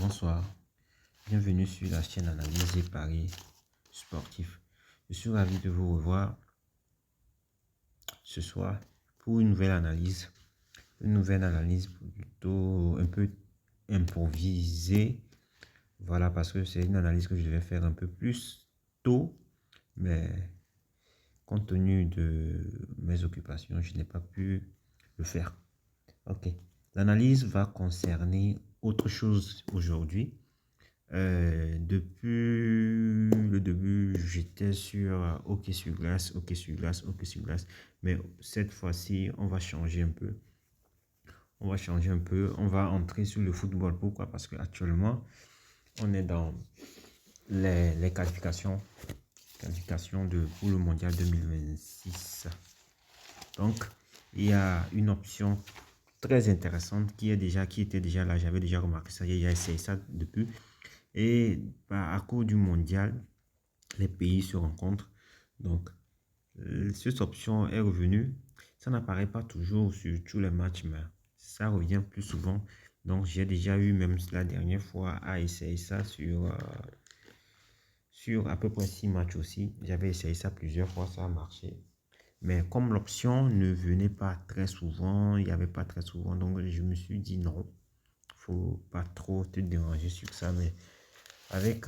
Bonsoir, bienvenue sur la chaîne Analyse et Paris Sportif. Je suis ravi de vous revoir ce soir pour une nouvelle analyse. Plutôt un peu improvisée. Voilà, parce que c'est une analyse que je devais faire un peu plus tôt, mais compte tenu de mes occupations, je n'ai pas pu le faire. Ok, l'analyse va concerner autre chose aujourd'hui. Depuis le début, j'étais sur hockey sur glace, hockey sur glace, hockey sur glace. Mais cette fois-ci, on va changer un peu. On va entrer sur le football. Pourquoi? Parce qu'actuellement, on est dans les qualifications pour le mondial 2026. Donc, il y a une option très intéressante qui était déjà là. J'avais déjà remarqué ça. Il y a essayé ça depuis. Et à cause du mondial, les pays se rencontrent. Donc, cette option est revenue. Ça n'apparaît pas toujours sur tous les matchs, mais ça revient plus souvent. Donc, j'ai déjà eu, même la dernière fois, à essayer ça sur à peu près 6 matchs aussi. J'avais essayé ça plusieurs fois, ça a marché. Mais comme l'option ne venait pas très souvent, il n'y avait pas très souvent, donc je me suis dit non, faut pas trop te déranger sur ça, mais avec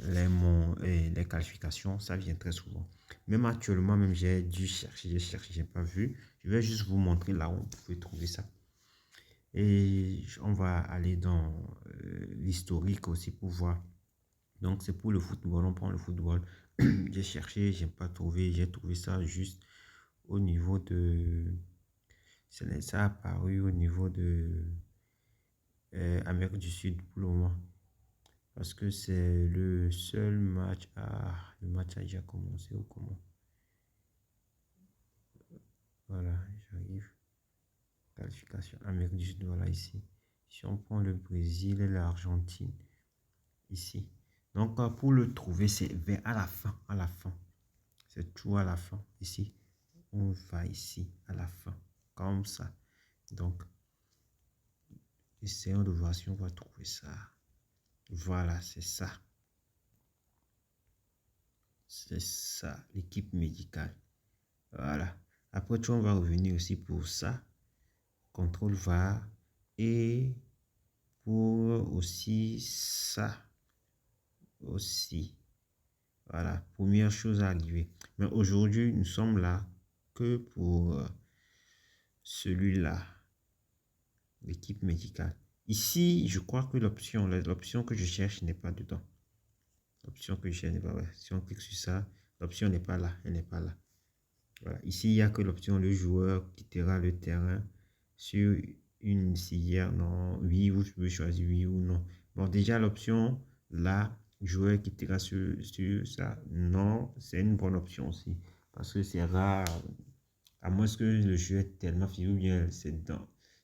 les qualifications, ça vient très souvent. Même actuellement, même j'ai dû chercher, j'ai pas vu. Je vais juste vous montrer là où vous pouvez trouver ça. Et on va aller dans l'historique aussi pour voir. Donc c'est pour le football, on prend le football. J'ai cherché, j'ai pas trouvé, j'ai trouvé ça juste au niveau de... Ça a apparu au niveau de Amérique du Sud pour le moment. Parce que c'est le seul match le match a déjà commencé ou comment? Voilà, j'arrive. Qualification Amérique du Sud, voilà ici. Si on prend le Brésil et l'Argentine, ici. Donc, pour le trouver, c'est vers à la fin, C'est tout à la fin, ici. On va ici, à la fin, comme ça. Donc, essayons de voir si on va trouver ça. Voilà, c'est ça. C'est ça, l'équipe médicale. Voilà. Après tout, on va revenir aussi pour ça. Contrôle VAR. Et pour aussi ça. Aussi. Voilà. Première chose à arriver. Mais aujourd'hui, nous sommes là que pour celui-là. L'équipe médicale. Ici, je crois que l'option que je cherche n'est pas dedans. L'option que je cherche n'est pas là. Si on clique sur ça, l'option n'est pas là. Elle n'est pas là. Voilà. Ici, il n'y a que l'option le joueur quittera le terrain sur une civière. Non, oui, vous pouvez choisir oui ou non. Bon, déjà, l'option là, joueur quittera sur ça. Non, c'est une bonne option aussi. Parce que c'est rare, à moins que le jeu est tellement fini ou bien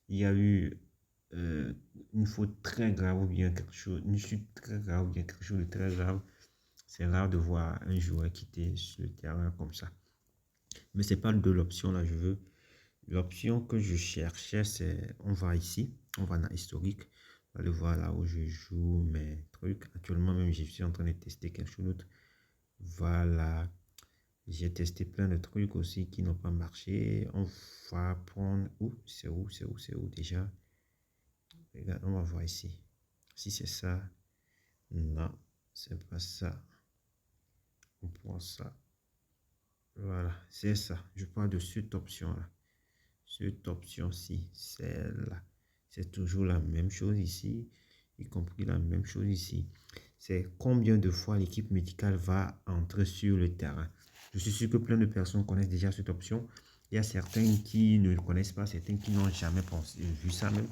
il y a eu une faute très grave ou bien quelque chose, une chute très grave ou bien quelque chose de très grave. C'est rare de voir un joueur quitter sur le terrain comme ça. Mais c'est pas de l'option là, je veux. L'option que je cherchais, c'est, on va ici, on va dans historique. On va le voir là où je joue mes trucs. Actuellement même, je suis en train de tester quelque chose d'autre. Voilà. J'ai testé plein de trucs aussi qui n'ont pas marché. On va prendre, c'est où déjà? Regarde, on va voir ici. Si c'est ça, non, c'est pas ça. On prend ça. Voilà, c'est ça. Je parle de cette option-là. Cette option-ci, celle-là. C'est toujours la même chose ici, y compris la même chose ici. C'est combien de fois l'équipe médicale va entrer sur le terrain. Je suis sûr que plein de personnes connaissent déjà cette option. Il y a certains qui ne le connaissent pas, certains qui n'ont jamais vu ça même.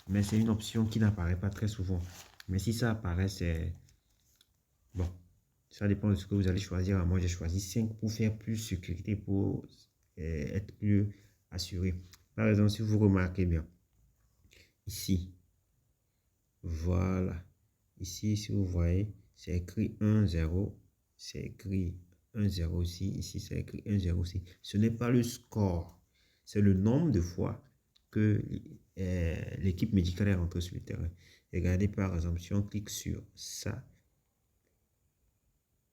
Mais c'est une option qui n'apparaît pas très souvent. Mais si ça apparaît, c'est... Bon, ça dépend de ce que vous allez choisir. Moi, j'ai choisi 5 pour faire plus sécurité, pour être plus assuré. Par exemple, si vous remarquez bien, ici, voilà, ici, si vous voyez, c'est écrit 1-0, c'est écrit 1-0 aussi, ici, c'est écrit 1-0 aussi. Ce n'est pas le score, c'est le nombre de fois que l'équipe médicale est rentrée sur le terrain. Regardez par exemple, si on clique sur ça,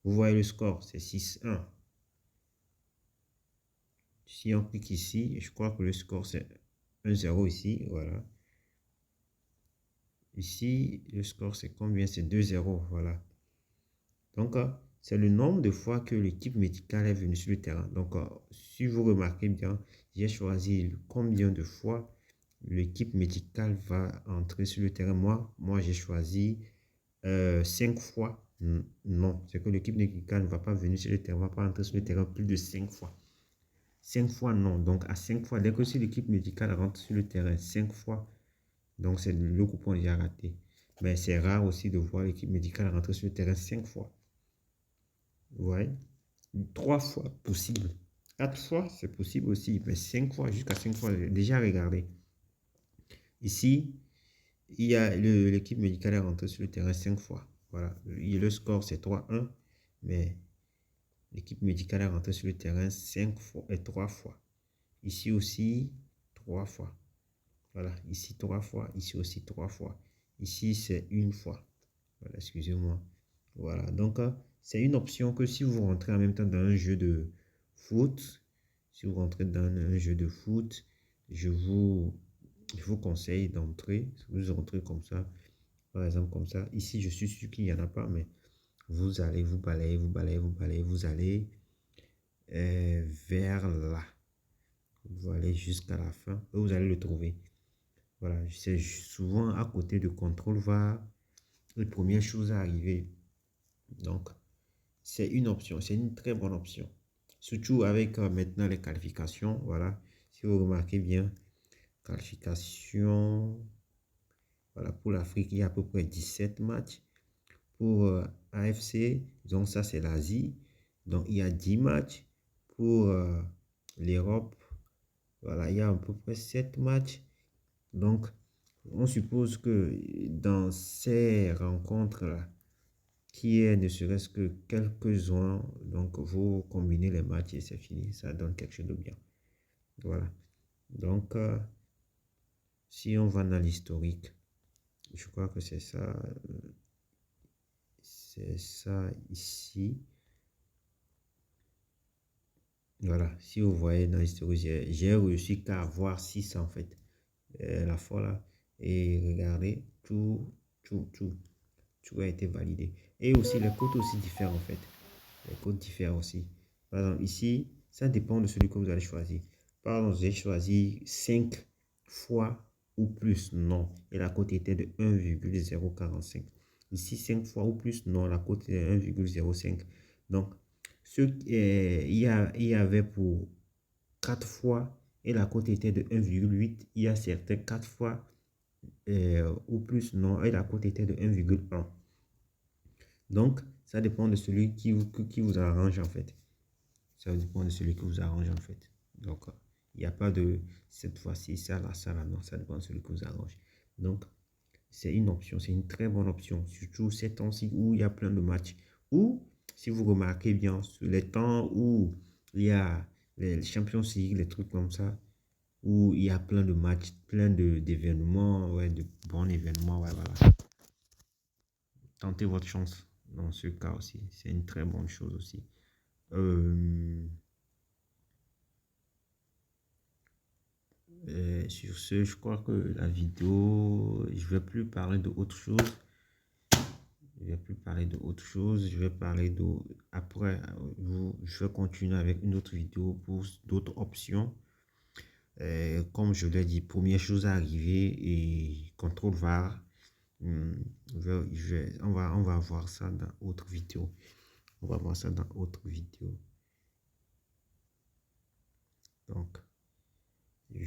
vous voyez le score, c'est 6-1. Si on clique ici, je crois que le score c'est 1-0 ici, voilà. Ici, le score c'est combien? C'est 2-0, voilà. Donc, c'est le nombre de fois que l'équipe médicale est venue sur le terrain. Donc, si vous remarquez bien, j'ai choisi combien de fois l'équipe médicale va entrer sur le terrain. Moi j'ai choisi 5 fois. Non, c'est que l'équipe médicale ne va pas venir sur le terrain, ne va pas entrer sur le terrain plus de 5 fois. 5 fois, non. Donc, à 5 fois, dès que si l'équipe médicale rentre sur le terrain 5 fois, donc c'est le coupon déjà raté. Mais c'est rare aussi de voir l'équipe médicale rentrer sur le terrain 5 fois. Vous voyez? 3 fois possible. 4 fois, c'est possible aussi. Mais 5 fois, jusqu'à 5 fois, déjà regardez. Ici, il y a l'équipe médicale est rentrée sur le terrain 5 fois. Voilà. Et le score, c'est 3-1. Mais l'équipe médicale est rentrée sur le terrain 5 fois et 3 fois. Ici aussi, 3 fois. Voilà. Ici, 3 fois. Ici aussi, 3 fois. Ici, c'est 1 fois. Voilà, excusez-moi. Voilà. Donc, c'est une option que si vous rentrez en même temps dans un jeu de foot, si vous rentrez dans un jeu de foot, je vous conseille d'entrer. Si vous entrez comme ça, par exemple comme ça. Ici, je suis sûr qu'il n'y en a pas, mais vous allez vous balayer, vous balayer, vous balayer, vous allez vers là. Vous allez jusqu'à la fin et vous allez le trouver. Voilà, c'est souvent à côté de contrôle VAR, les premières choses à arriver. Donc, c'est une option, c'est une très bonne option. Surtout avec maintenant les qualifications. Voilà, si vous remarquez bien, qualification. Voilà, pour l'Afrique, il y a à peu près 17 matchs. Pour AFC, donc ça c'est l'Asie. Donc il y a 10 matchs. Pour l'Europe, voilà, il y a à peu près 7 matchs. Donc, on suppose que dans ces rencontres-là, qui est ne serait-ce que quelques-uns, donc vous combinez les matchs et c'est fini, ça donne quelque chose de bien. Voilà. Donc, si on va dans l'historique, je crois que c'est ça ici. Voilà, si vous voyez dans l'historique, j'ai réussi qu'à avoir 6 en fait. La fois là. Et regardez, tout a été validé. Et aussi, les codes aussi diffèrent en fait. Les codes diffèrent aussi. Par exemple, ici, ça dépend de celui que vous allez choisir. Par exemple, j'ai choisi 5 fois ou plus, non. Et la cote était de 1,045. Ici, 5 fois ou plus, non. La cote est de 1,05. Donc, il y avait pour 4 fois et la cote était de 1,8. Il y a certains 4 fois ou plus, non. Et la cote était de 1,1. Donc, ça dépend de celui qui vous arrange en fait. Ça dépend de celui qui vous arrange en fait. Donc, il n'y a pas de cette fois-ci, ça là, non. Ça dépend de celui qui vous arrange. Donc, c'est une option, c'est une très bonne option. Surtout ces temps-ci où il y a plein de matchs. Ou, si vous remarquez bien, sur les temps où il y a les Champions League, les trucs comme ça, où il y a plein de matchs, plein d'événements, ouais, de bons événements, ouais, voilà. Tentez votre chance dans ce cas aussi. C'est une très bonne chose aussi. Sur ce, je crois que la vidéo, je vais plus parler de autre chose. Je vais plus parler de autre chose. Je vais parler de... Après, je vais continuer avec une autre vidéo pour d'autres options. Comme je l'ai dit, première chose à arriver et contrôle VAR. On va voir ça dans autre vidéo. On va voir ça dans autre vidéo. Donc,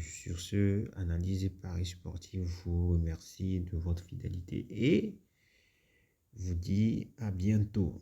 sur ce, Analyse et Paris Sportif vous remercie de votre fidélité et vous dit à bientôt.